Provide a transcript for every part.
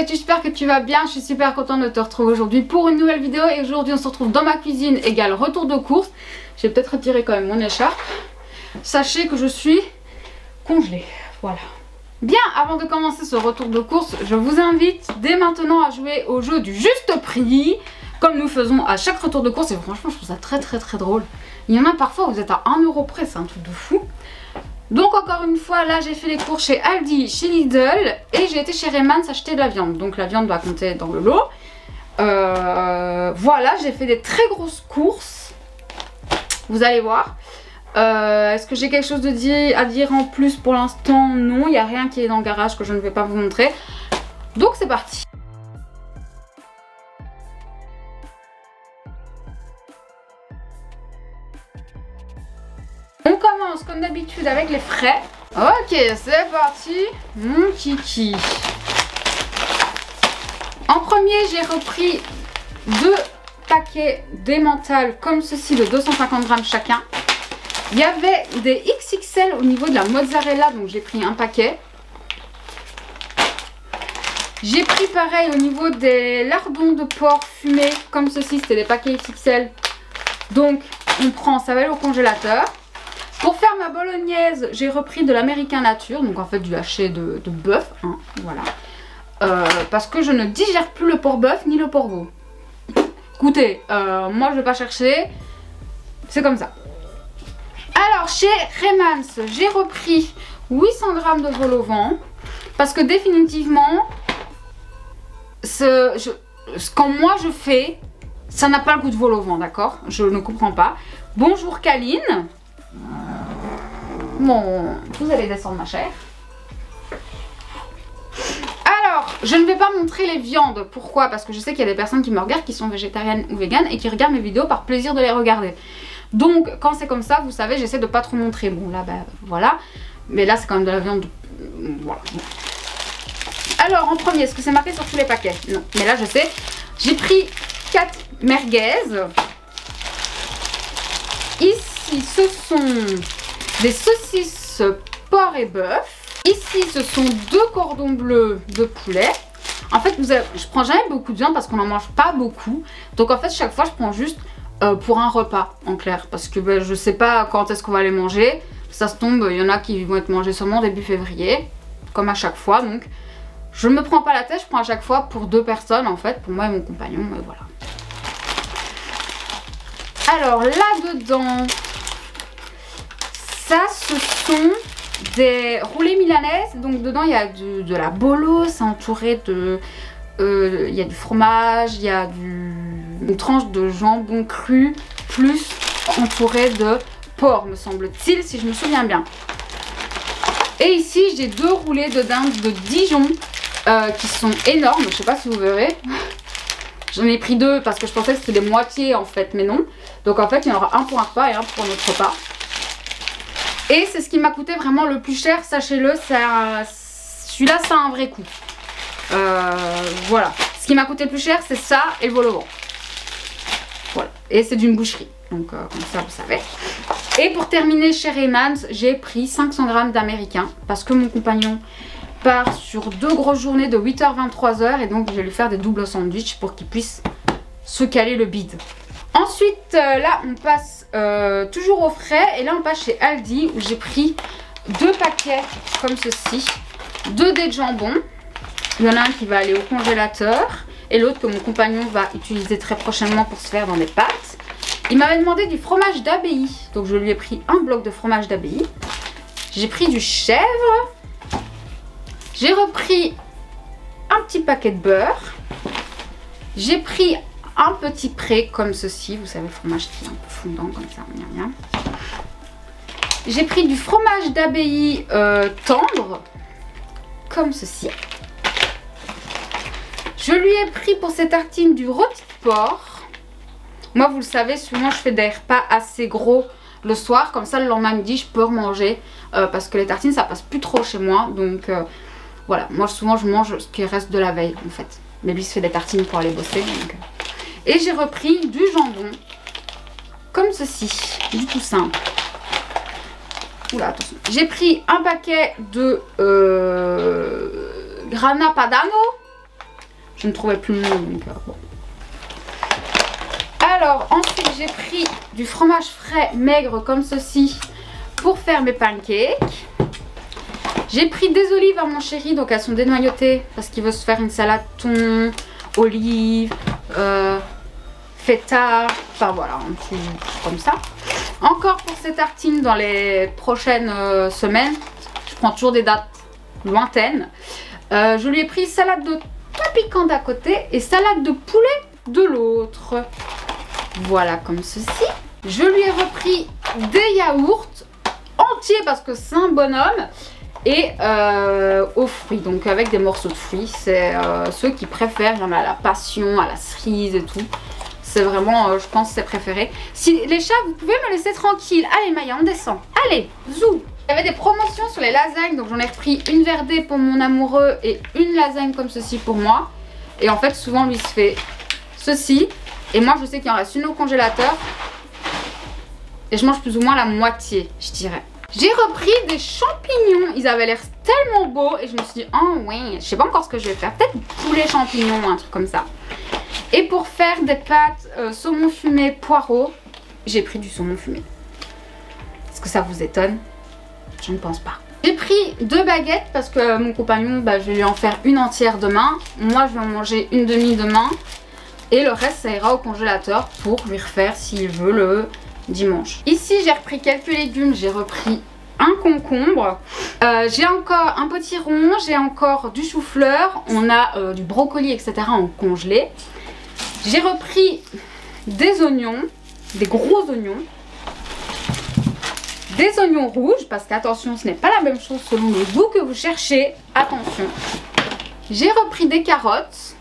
j'espère que tu vas bien. Je suis super contente de te retrouver aujourd'hui pour une nouvelle vidéo. Et aujourd'hui on se retrouve dans ma cuisine égale retour de course. Je vais peut-être retirer quand même mon écharpe. Sachez que je suis congelée, voilà. Bien, avant de commencer ce retour de course, je vous invite dès maintenant à jouer au jeu du juste prix, comme nous faisons à chaque retour de course. Et franchement je trouve ça très drôle. Il y en a parfois où vous êtes à 1 € près, c'est un truc de fou. Donc encore une fois, là j'ai fait les courses chez Aldi, chez Lidl et j'ai été chez Rayman acheter de la viande. Donc la viande doit compter dans le lot. Voilà, j'ai fait des très grosses courses. Vous allez voir. Est-ce que j'ai quelque chose à dire en plus pour l'instant? Non, il n'y a rien qui est dans le garage que je ne vais pas vous montrer. Donc c'est parti. On commence comme d'habitude avec les frais. Ok, c'est parti, mon kiki. En premier, j'ai repris 2 paquets d'emmental comme ceci de 250 grammes chacun. Il y avait des XXL au niveau de la mozzarella, donc j'ai pris un paquet. J'ai pris pareil au niveau des lardons de porc fumés comme ceci, c'était des paquets XXL. Donc on prend, ça va aller au congélateur. Pour faire ma bolognaise, j'ai repris de l'américain nature, donc en fait du haché de bœuf, hein, voilà. Parce que je ne digère plus le porc bœuf ni le porc veau. Écoutez, moi je vais pas chercher, c'est comme ça. Alors chez Rayman, j'ai repris 800 grammes de vol au vent, parce que définitivement, quand moi je fais, ça n'a pas le goût de vol au vent, d'accord? Je ne comprends pas. Bonjour Kaline. Bon, vous allez descendre ma chère. Alors, je ne vais pas montrer les viandes. Pourquoi? Parce que je sais qu'il y a des personnes qui me regardent qui sont végétariennes ou véganes et qui regardent mes vidéos par plaisir de les regarder. Donc, quand c'est comme ça, vous savez, j'essaie de pas trop montrer. Bon, là, bah, voilà. Mais là, c'est quand même de la viande. Voilà. Alors, en premier, est-ce que c'est marqué sur tous les paquets? Non. Mais là, je sais. J'ai pris 4 merguez. Ici, ce sont des saucisses porc et bœuf. Ici, ce sont 2 cordons bleus de poulet. En fait, je prends jamais beaucoup de viande parce qu'on n'en mange pas beaucoup. Donc, en fait, chaque fois, je prends juste pour un repas, en clair. Parce que ben, je sais pas quand est-ce qu'on va les manger. Ça se tombe, il y en a qui vont être mangés seulement début février. Comme à chaque fois. Donc, je ne me prends pas la tête. Je prends à chaque fois pour 2 personnes, en fait. Pour moi et mon compagnon. Et voilà. Alors, là-dedans... Ça, ce sont des roulés milanaises. Donc dedans, il y a de la bolo. C'est entouré de... il y a du fromage, il y a une tranche de jambon cru, plus entouré de porc, me semble-t-il, si je me souviens bien. Et ici, j'ai 2 roulés de dinde de Dijon qui sont énormes. Je sais pas si vous verrez. J'en ai pris 2 parce que je pensais que c'était des moitiés en fait, mais non. Donc en fait, il y en aura un pour un repas et un pour un autre repas. Et c'est ce qui m'a coûté vraiment le plus cher, sachez-le, celui-là ça a un vrai coût. Voilà, ce qui m'a coûté le plus cher c'est ça et le vol au vent. Voilà, et c'est d'une boucherie, donc comme ça vous savez. Et pour terminer chez Rayman, j'ai pris 500 grammes d'américain parce que mon compagnon part sur 2 grosses journées de 8h à 23h et donc je vais lui faire des doubles sandwichs pour qu'il puisse se caler le bide. Ensuite, là, on passe toujours au frais. Et là, on passe chez Aldi où j'ai pris 2 paquets comme ceci. 2 dés de jambon. Il y en a un qui va aller au congélateur. Et l'autre que mon compagnon va utiliser très prochainement pour se faire dans des pâtes. Il m'avait demandé du fromage d'abbaye. Donc, je lui ai pris un bloc de fromage d'abbaye. J'ai pris du chèvre. J'ai repris un petit paquet de beurre. J'ai pris... un petit pré comme ceci, vous savez le fromage qui est un peu fondant comme ça, bien. J'ai pris du fromage d'abbaye tendre, comme ceci. Je lui ai pris pour ces tartines du rôti de porc. Moi vous le savez, souvent je fais des repas assez gros le soir, comme ça le lendemain midi je peux remanger, parce que les tartines ça passe plus trop chez moi, donc voilà, moi souvent je mange ce qui reste de la veille en fait. Mais lui il se fait des tartines pour aller bosser, donc... Et j'ai repris du jambon, comme ceci, du tout simple. Oula, attention. J'ai pris un paquet de Grana Padano. je ne trouvais plus le nom. Donc, bon. Alors ensuite j'ai pris du fromage frais maigre comme ceci pour faire mes pancakes. J'ai pris des olives à mon chéri, donc elles sont dénoyautées parce qu'il veut se faire une salade thon, olives, feta, enfin voilà, un petit comme ça. Encore pour ces tartines dans les prochaines semaines, je prends toujours des dates lointaines. Je lui ai pris salade de thon piquant d'un côté et salade de poulet de l'autre. Voilà comme ceci. Je lui ai repris des yaourts entiers parce que c'est un bonhomme. Et aux fruits, donc avec des morceaux de fruits. C'est ceux qui préfèrent. Il y en a à la passion, à la cerise et tout. C'est vraiment, je pense, ses préférés. Si les chats, vous pouvez me laisser tranquille. Allez Maya, on descend. Allez, zou. Il y avait des promotions sur les lasagnes. Donc j'en ai repris une verdée pour mon amoureux et une lasagne comme ceci pour moi. Et en fait, souvent, lui se fait ceci. Et moi, je sais qu'il en reste une au congélateur. Et je mange plus ou moins la moitié, je dirais. J'ai repris des champignons. Ils avaient l'air tellement beaux. Et je me suis dit, oh oui, je sais pas encore ce que je vais faire. Peut-être poulet champignons ou un truc comme ça. Et pour faire des pâtes saumon fumé poireau, j'ai pris du saumon fumé. Est-ce que ça vous étonne? Je ne pense pas. J'ai pris 2 baguettes parce que mon compagnon, je vais lui en faire une entière demain. Moi, je vais en manger une demi demain. Et le reste, ça ira au congélateur pour lui refaire s'il veut le dimanche. Ici, j'ai repris quelques légumes. J'ai repris un concombre. J'ai encore un potiron. J'ai encore du chou-fleur. On a du brocoli, etc. en congelé. J'ai repris des oignons, des gros oignons. Des oignons rouges, parce qu'attention, ce n'est pas la même chose selon le goût que vous cherchez. Attention. J'ai repris des carottes.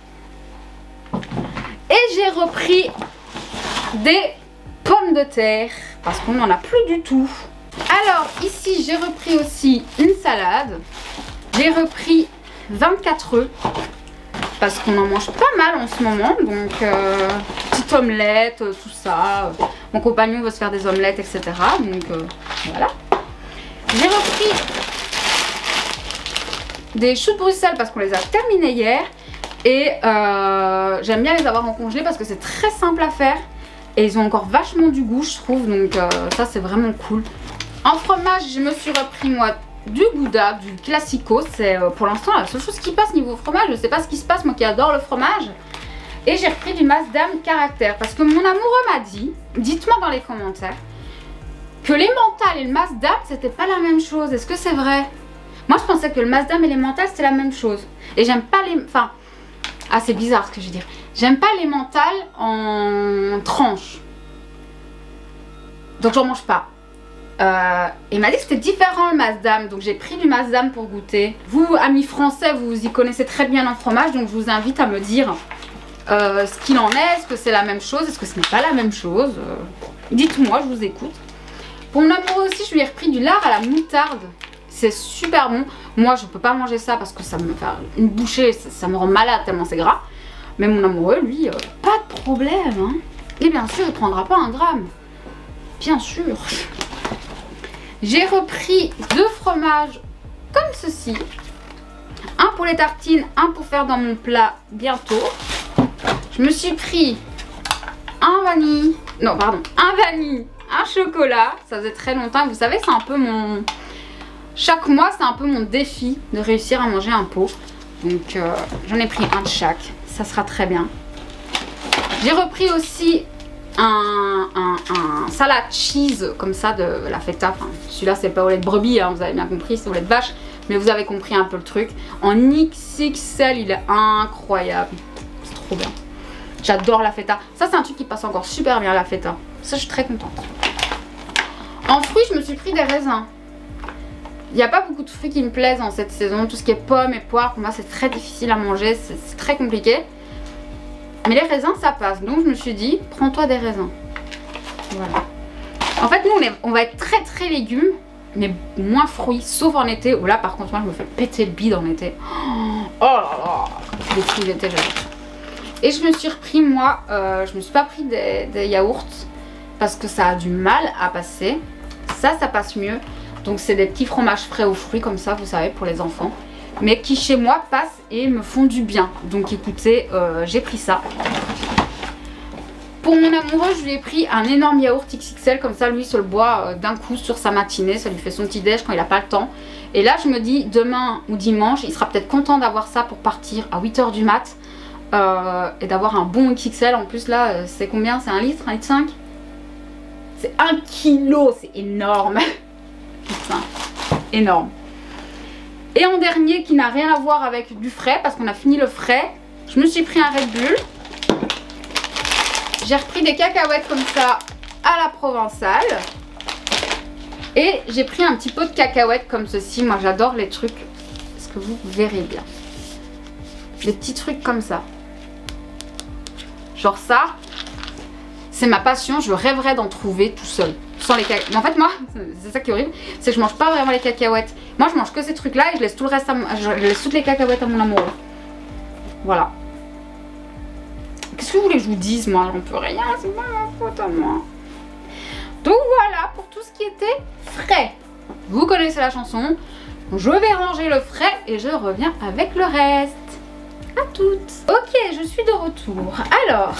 Et j'ai repris des pommes de terre, parce qu'on n'en a plus du tout. Alors, ici, j'ai repris aussi une salade. J'ai repris 24 œufs, parce qu'on en mange pas mal en ce moment. Donc, petite omelette, tout ça. Mon compagnon veut se faire des omelettes, etc. Donc, voilà. J'ai repris des choux de Bruxelles, parce qu'on les a terminés hier. Et j'aime bien les avoir en congelé parce que c'est très simple à faire. Et ils ont encore vachement du goût, je trouve. Donc ça, c'est vraiment cool. En fromage, je me suis repris, moi, du Gouda, du Classico. C'est pour l'instant la seule chose qui passe niveau fromage. Je sais pas ce qui se passe, moi qui adore le fromage. Et j'ai repris du Maasdam Caractère. Parce que mon amoureux m'a dit, dites-moi dans les commentaires, que les mentales et le Maasdam, c'était pas la même chose. Est-ce que c'est vrai? Moi, je pensais que le Maasdam et les mentales, c'était la même chose. Et j'aime pas les... Enfin... Ah, c'est bizarre ce que je veux dire. J'aime pas les mentales en tranches. Donc j'en mange pas. Il m'a dit que c'était différent le Maasdam. Donc j'ai pris du Maasdam pour goûter. Vous, amis français, vous y connaissez très bien en fromage. Donc je vous invite à me dire ce qu'il en est. Est-ce que c'est la même chose? Est-ce que ce n'est pas la même chose? Dites-moi, je vous écoute. Pour mon amoureux aussi, je lui ai repris du lard à la moutarde. C'est super bon. Moi, je peux pas manger ça parce que ça me fait une bouchée, ça me rend malade tellement c'est gras. Mais mon amoureux, lui, pas de problème. Hein. Et bien sûr, il prendra pas un gramme. Bien sûr. J'ai repris 2 fromages comme ceci. Un pour les tartines, un pour faire dans mon plat bientôt. Je me suis pris un vanille. Non, pardon. Un vanille, un chocolat. Ça faisait très longtemps. Vous savez, c'est un peu mon... Chaque mois, c'est un peu mon défi de réussir à manger un pot. Donc, j'en ai pris un de chaque. Ça sera très bien. J'ai repris aussi un salade cheese comme ça de la feta. Enfin, celui-là, c'est pas au lait de brebis, hein, vous avez bien compris, c'est au lait de vache. Mais vous avez compris un peu le truc. En XXL, il est incroyable. C'est trop bien. J'adore la feta. Ça, c'est un truc qui passe encore super bien, la feta. Ça, je suis très contente. En fruits, je me suis pris des raisins. Il n'y a pas beaucoup de fruits qui me plaisent en cette saison. Tout ce qui est pommes et poires, pour moi, c'est très difficile à manger. C'est très compliqué. Mais les raisins, ça passe. Donc, je me suis dit, prends-toi des raisins. Voilà. En fait, nous, on va être très, très légumes, mais moins fruits, sauf en été. Où là, par contre, moi, je me fais péter le bide en été. Oh là là. Les fruits d'été, j'adore. Et je me suis repris, moi, je me suis pas pris des yaourts parce que ça a du mal à passer. Ça passe mieux. Donc c'est des petits fromages frais aux fruits comme ça, vous savez, pour les enfants. mais qui chez moi passent et me font du bien. Donc écoutez, j'ai pris ça. Pour mon amoureux, je lui ai pris un énorme yaourt XXL, comme ça lui se le boit d'un coup sur sa matinée, ça lui fait son petit déj quand il n'a pas le temps. Et là je me dis demain ou dimanche, il sera peut-être content d'avoir ça pour partir à 8 h du mat. Et d'avoir un bon XXL. En plus là, c'est combien? C'est 1 litre, 1,5 litre? C'est 1 kg, c'est énorme. Putain, énorme. Et en dernier, qui n'a rien à voir avec du frais, parce qu'on a fini le frais, je me suis pris un Red Bull. J'ai repris des cacahuètes comme ça à la provençale. Et j'ai pris un petit pot de cacahuètes comme ceci. Moi j'adore les trucs, est-ce que vous verrez bien? Des petits trucs comme ça. Genre ça, c'est ma passion, je rêverais d'en trouver tout seul. Sans les cacahuètes. Mais en fait moi, c'est ça qui est horrible, c'est que je mange pas vraiment les cacahuètes. Moi je mange que ces trucs là et je laisse tout le reste je laisse toutes les cacahuètes à mon amoureux. Voilà. Qu'est-ce que vous voulez que je vous dise? Moi j'en peux rien, c'est pas ma faute à moi. Donc voilà pour tout ce qui était frais. Vous connaissez la chanson. Je vais ranger le frais et je reviens avec le reste. À toutes. Ok, je suis de retour. Alors,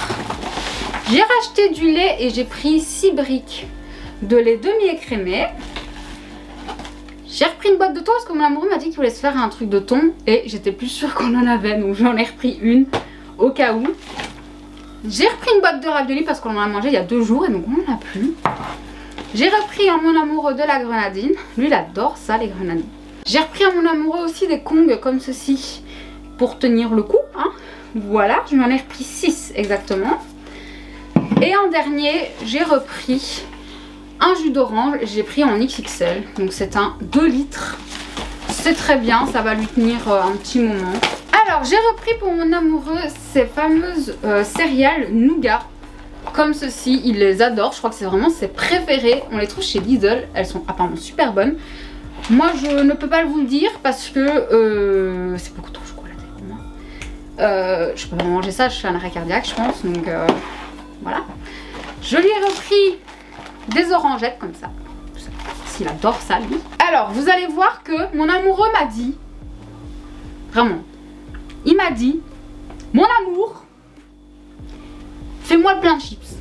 j'ai racheté du lait et j'ai pris 6 briques de lait demi-écrémé. J'ai repris une boîte de thon parce que mon amoureux m'a dit qu'il voulait se faire un truc de thon et j'étais plus sûre qu'on en avait, donc j'en ai repris une au cas où. J'ai repris une boîte de raviolis parce qu'on en a mangé il y a 2 jours et donc on n'en a plus. J'ai repris à mon amoureux de la grenadine. Lui il adore ça, les grenadines. J'ai repris à mon amoureux aussi des kongs comme ceci pour tenir le coup, hein. Voilà, je m'en ai repris 6 exactement. Et en dernier, j'ai repris un jus d'orange, j'ai pris en XXL, donc c'est un 2 litres. C'est très bien, ça va lui tenir un petit moment. Alors, j'ai repris pour mon amoureux ces fameuses céréales nougat, comme ceci, il les adore, je crois que c'est vraiment ses préférés. On les trouve chez Lidl, elles sont apparemment super bonnes. Moi, je ne peux pas vous le dire parce que c'est beaucoup trop chocolaté pour moi. Je peux pas manger ça, je fais un arrêt cardiaque, je pense, donc voilà. Je lui ai repris des orangettes comme ça. S'il adore ça, lui. Alors, vous allez voir que mon amoureux m'a dit, vraiment, il m'a dit, mon amour, fais-moi plein de chips.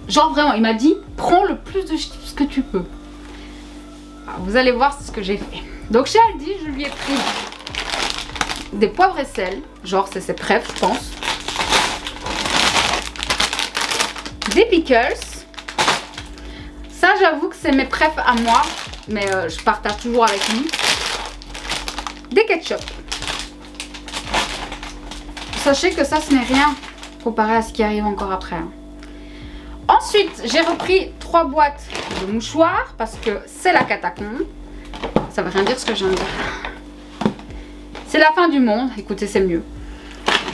Genre vraiment, il m'a dit, prends le plus de chips que tu peux. Alors, vous allez voir ce que j'ai fait. Donc chez Aldi, je lui ai pris des poivres et sel. Genre, c'est ses préf, je pense. Des pickles. Ça, j'avoue que c'est mes préf à moi. Mais je partage toujours avec lui. Des ketchup. Sachez que ça, ce n'est rien comparé à ce qui arrive encore après. Ensuite, j'ai repris 3 boîtes de mouchoirs parce que c'est la catacombe. Ça veut rien dire ce que je viens de dire. C'est la fin du monde. Écoutez, c'est mieux.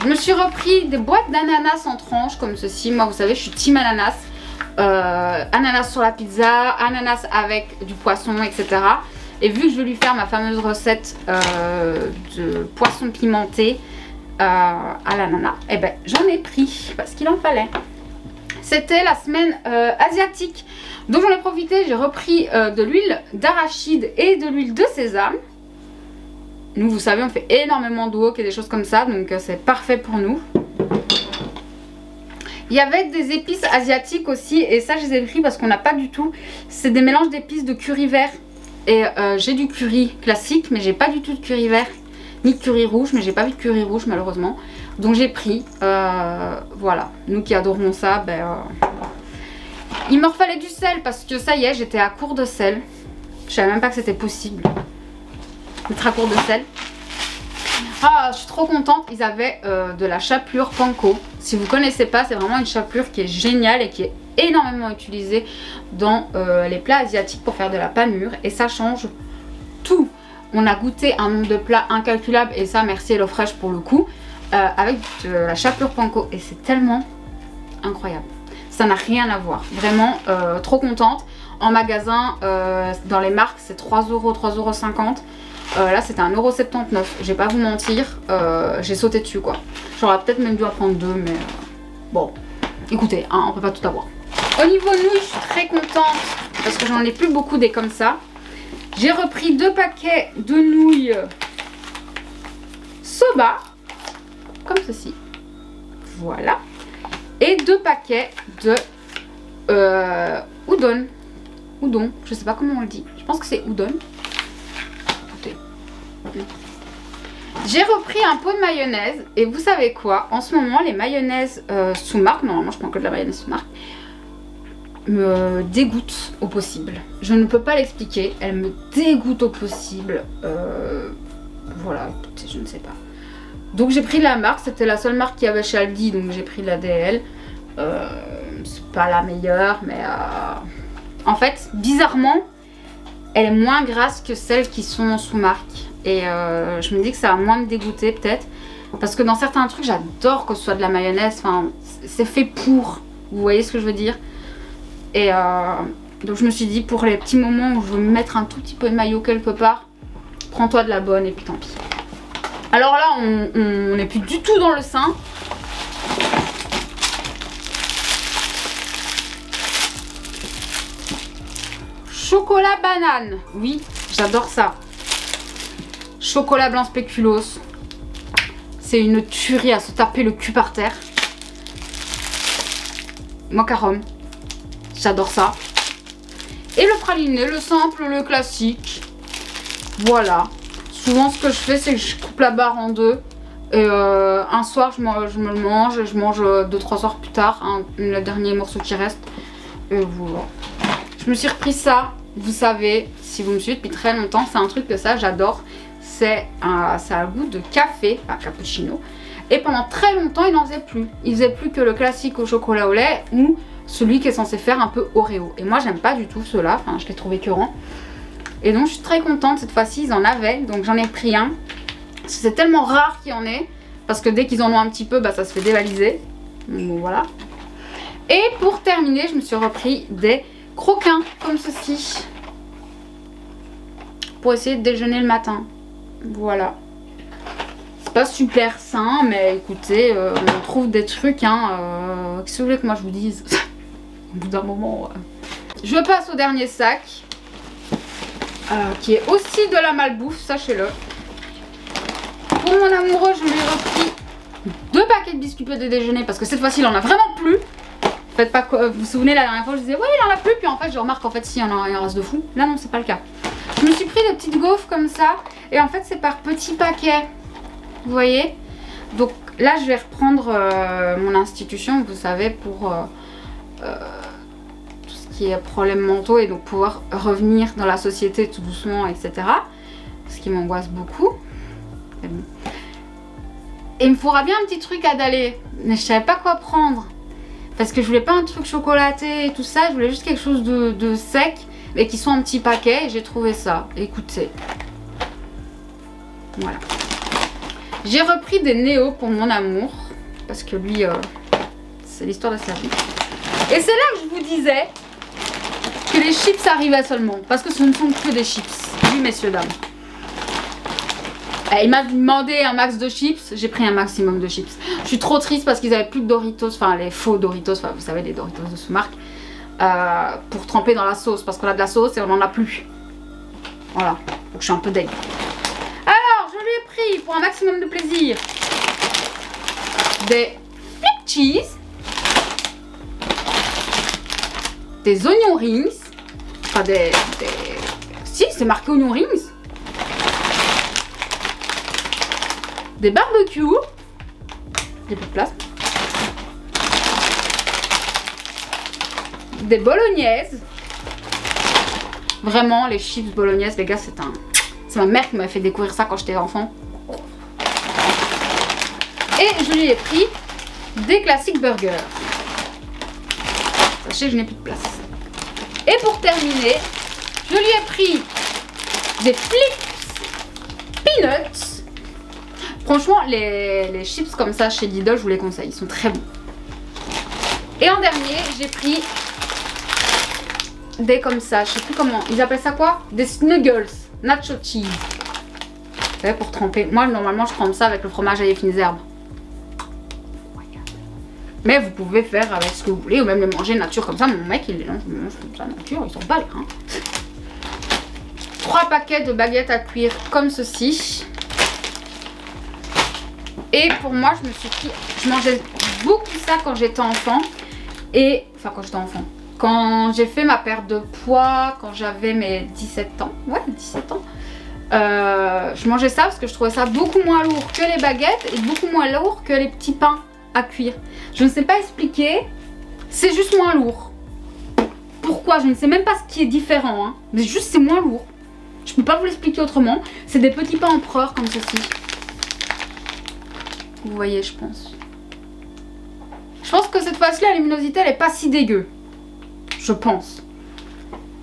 Je me suis repris des boîtes d'ananas en tranches comme ceci. Moi, vous savez, je suis team ananas. Ananas sur la pizza, ananas avec du poisson, etc. Et vu que je vais lui faire ma fameuse recette de poisson pimenté à l'ananas, eh ben j'en ai pris parce qu'il en fallait. C'était la semaine asiatique, donc j'en ai profité. J'ai repris de l'huile d'arachide et de l'huile de sésame. Nous, vous savez, on fait énormément de wok et des choses comme ça, donc c'est parfait pour nous. Il y avait des épices asiatiques aussi, et ça je les ai pris parce qu'on n'a pas du tout. C'est des mélanges d'épices de curry vert. Et j'ai du curry classique, mais j'ai pas du tout de curry vert, ni de curry rouge, mais j'ai pas vu de curry rouge malheureusement. Donc j'ai pris, voilà, nous qui adorons ça, il me refallait du sel parce que ça y est, j'étais à court de sel. Je savais même pas que c'était possible d'être à court de sel. Ah, je suis trop contente, ils avaient de la chapelure panko. Si vous connaissez pas, c'est vraiment une chapelure qui est géniale et qui est énormément utilisée dans les plats asiatiques pour faire de la panure. Et ça change tout. On a goûté un nombre de plats incalculable et ça, merci HelloFresh pour le coup, avec de la chapelure panko. Et c'est tellement incroyable. Ça n'a rien à voir. Vraiment, trop contente. En magasin, dans les marques, c'est 3 €, 3,50 €. Là c'était 1,79 €, je vais pas vous mentir, j'ai sauté dessus quoi. J'aurais peut-être même dû en prendre 2, mais bon, écoutez, hein, on peut pas tout avoir. Au niveau nouilles, je suis très contente parce que j'en ai plus beaucoup des comme ça. J'ai repris 2 paquets de nouilles soba, comme ceci. Voilà. Et 2 paquets de udon. Udon, je sais pas comment on le dit. Je pense que c'est udon. Écoutez. J'ai repris un pot de mayonnaise. Et vous savez quoi? En ce moment, les mayonnaises sous marque, normalement je prends que de la mayonnaise sous marque, me dégoûtent au possible. Je ne peux pas l'expliquer. Elle me dégoûte au possible. Voilà, écoutez, je ne sais pas. Donc j'ai pris la marque. C'était la seule marque qu'il y avait chez Aldi. Donc j'ai pris la DL. C'est pas la meilleure, mais en fait, bizarrement, elle est moins grasse que celles qui sont sous marque. Et je me dis que ça va moins me dégoûter peut-être. Parce que dans certains trucs, j'adore que ce soit de la mayonnaise. Enfin, c'est fait pour. Vous voyez ce que je veux dire? Et donc je me suis dit, pour les petits moments où je veux mettre un tout petit peu de mayo quelque part, prends-toi de la bonne et puis tant pis. Alors là, on n'est plus du tout dans le sein. Chocolat banane. Oui, j'adore ça. Chocolat blanc spéculoos. C'est une tuerie à se taper le cul par terre. Macaron. J'adore ça. Et le praliné, le simple, le classique. Voilà. Souvent ce que je fais, c'est que je coupe la barre en deux. Et un soir je me le mange. Et je mange 2-3 soirs plus tard le dernier morceau qui reste. Et voilà. Je me suis repris ça. Vous savez, si vous me suivez depuis très longtemps, c'est un truc que ça j'adore. Ça a le goût de café, enfin cappuccino. Et pendant très longtemps, il n'en faisait plus. Il faisait plus que le classique au chocolat au lait ou celui qui est censé faire un peu Oreo. Et moi, j'aime pas du tout ceux-là. Enfin, je l'ai trouvé écœurant. Et donc, je suis très contente. Cette fois-ci, ils en avaient. Donc, j'en ai pris un. C'est tellement rare qu'il y en ait. Parce que dès qu'ils en ont un petit peu, bah, ça se fait dévaliser. Donc, voilà. Et pour terminer, je me suis repris des croquins comme ceci. Pour essayer de déjeuner le matin. Voilà. C'est pas super sain, mais écoutez, on trouve des trucs, hein. Qu'est-ce que vous voulez que moi je vous dise? Au bout d'un moment. Je passe au dernier sac. Qui est aussi de la malbouffe, sachez-le. Pour mon amoureux, je lui ai repris 2 paquets de biscuits petit déjeuner parce que cette fois-ci, il en a vraiment plus. Faites pas quoi. Vous vous souvenez, la dernière fois, je disais, ouais, il en a plus. Puis en fait, je remarque, en fait, si, il en reste de fou. Là, non, c'est pas le cas. Je me suis pris des petites gaufres comme ça. Et en fait, c'est par petits paquets. Vous voyez? Donc là, je vais reprendre mon institution, vous savez, pour tout ce qui est problèmes mentaux. Et donc pouvoir revenir dans la société tout doucement, etc. Ce qui m'angoisse beaucoup. Et il me faudra bien un petit truc à daller. Mais je savais pas quoi prendre. Parce que je voulais pas un truc chocolaté et tout ça. Je voulais juste quelque chose de sec. Mais qui soit en petits paquets. Et j'ai trouvé ça. Écoutez. Voilà. J'ai repris des Néo pour mon amour. Parce que lui, c'est l'histoire de sa vie. Et c'est là que je vous disais que les chips arrivaient seulement. Parce que ce ne sont que des chips. Oui, messieurs, dames. Il m'a demandé un max de chips. J'ai pris un maximum de chips. Je suis trop triste parce qu'ils avaient plus de Doritos. Enfin, les faux Doritos. Enfin, vous savez, les Doritos de sous-marque. Pour tremper dans la sauce. Parce qu'on a de la sauce et on n'en a plus. Voilà. Donc je suis un peu deg. Alors, je lui ai pris pour un maximum de plaisir des flip cheese, des oignon rings, enfin si, c'est marqué oignon rings, des barbecues, j'ai plus de place, des bolognaises. Vraiment, les chips bolognaises, les gars, c'est ma mère qui m'a fait découvrir ça quand j'étais enfant. Et je lui ai pris des classiques burgers. Sachez que je n'ai plus de place. Et pour terminer, je lui ai pris des Flips Peanuts. Franchement, les chips comme ça chez Lidl, je vous les conseille. Ils sont très bons. Et en dernier, j'ai pris des comme ça. Je sais plus comment. Ils appellent ça quoi? Des Snuggles. Nacho cheese. Vous savez, pour tremper. Moi, normalement, je trempe ça avec le fromage à fines herbes. Mais vous pouvez faire avec ce que vous voulez ou même les manger nature comme ça. Mon mec, il les mange comme ça nature. Ils sont pas les reins. 3 paquets de baguettes à cuire comme ceci. Et pour moi, je mangeais beaucoup ça quand j'étais enfant. Et, enfin quand j'étais enfant, quand j'ai fait ma perte de poids, quand j'avais mes 17 ans, ouais 17 ans, je mangeais ça parce que je trouvais ça beaucoup moins lourd que les baguettes et beaucoup moins lourd que les petits pains à cuire. Je ne sais pas expliquer, c'est juste moins lourd. Pourquoi? Je ne sais même pas ce qui est différent, hein. Mais juste c'est moins lourd. Je peux pas vous l'expliquer autrement. C'est des petits pains empereurs comme ceci. Vous voyez, je pense. Je pense que cette fois-ci la luminosité elle est pas si dégueu. Je pense.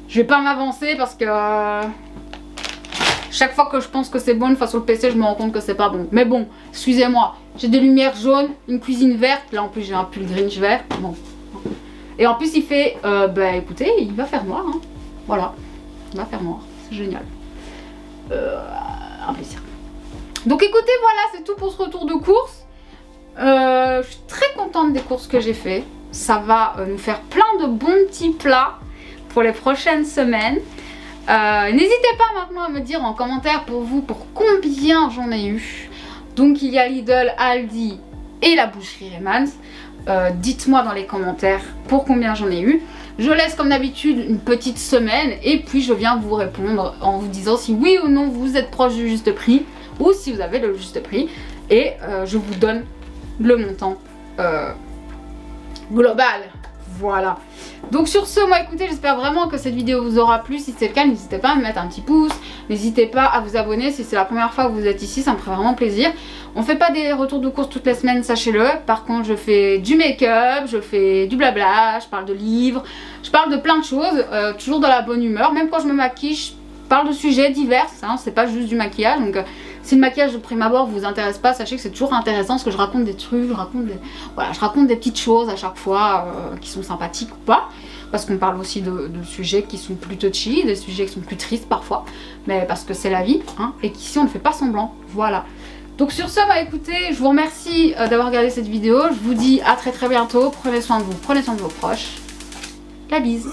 Je vais pas m'avancer parce que chaque fois que je pense que c'est bon une fois sur le PC je me rends compte que c'est pas bon. Mais bon, excusez-moi. J'ai des lumières jaunes, une cuisine verte. Là en plus j'ai un pull Grinch vert. Bon. Et en plus il fait, bah écoutez, il va faire noir. Hein. Voilà. Il va faire noir. C'est génial. Un plaisir. Donc écoutez, voilà, c'est tout pour ce retour de course. Je suis très contente des courses que j'ai fait. Ça va nous faire plein de bons petits plats pour les prochaines semaines. N'hésitez pas maintenant à me dire en commentaire pour vous pour combien j'en ai eu. Donc il y a Lidl, Aldi et la boucherie Reymans. Dites-moi dans les commentaires pour combien j'en ai eu. Je laisse comme d'habitude une petite semaine et puis je viens vous répondre en vous disant si oui ou non vous êtes proche du juste prix ou si vous avez le juste prix. Et je vous donne le montant global. Voilà. Donc sur ce, moi écoutez, j'espère vraiment que cette vidéo vous aura plu. Si c'est le cas, n'hésitez pas à me mettre un petit pouce. N'hésitez pas à vous abonner si c'est la première fois que vous êtes ici, ça me ferait vraiment plaisir. On fait pas des retours de course toutes les semaines, sachez-le. Par contre, je fais du make-up, je fais du blabla, je parle de livres, je parle de plein de choses, toujours dans la bonne humeur. Même quand je me maquille, je parle de sujets divers, hein, c'est pas juste du maquillage. Donc si le maquillage de prime abord vous intéresse pas, sachez que c'est toujours intéressant parce que je raconte des trucs, je raconte des petites choses à chaque fois qui sont sympathiques ou pas. Parce qu'on parle aussi de sujets qui sont plus touchy, des sujets qui sont plus tristes parfois. Mais parce que c'est la vie, hein, et qu'ici on ne fait pas semblant. Voilà. Donc sur ce, bah écoutez, je vous remercie d'avoir regardé cette vidéo. Je vous dis à très bientôt. Prenez soin de vous, prenez soin de vos proches. La bise.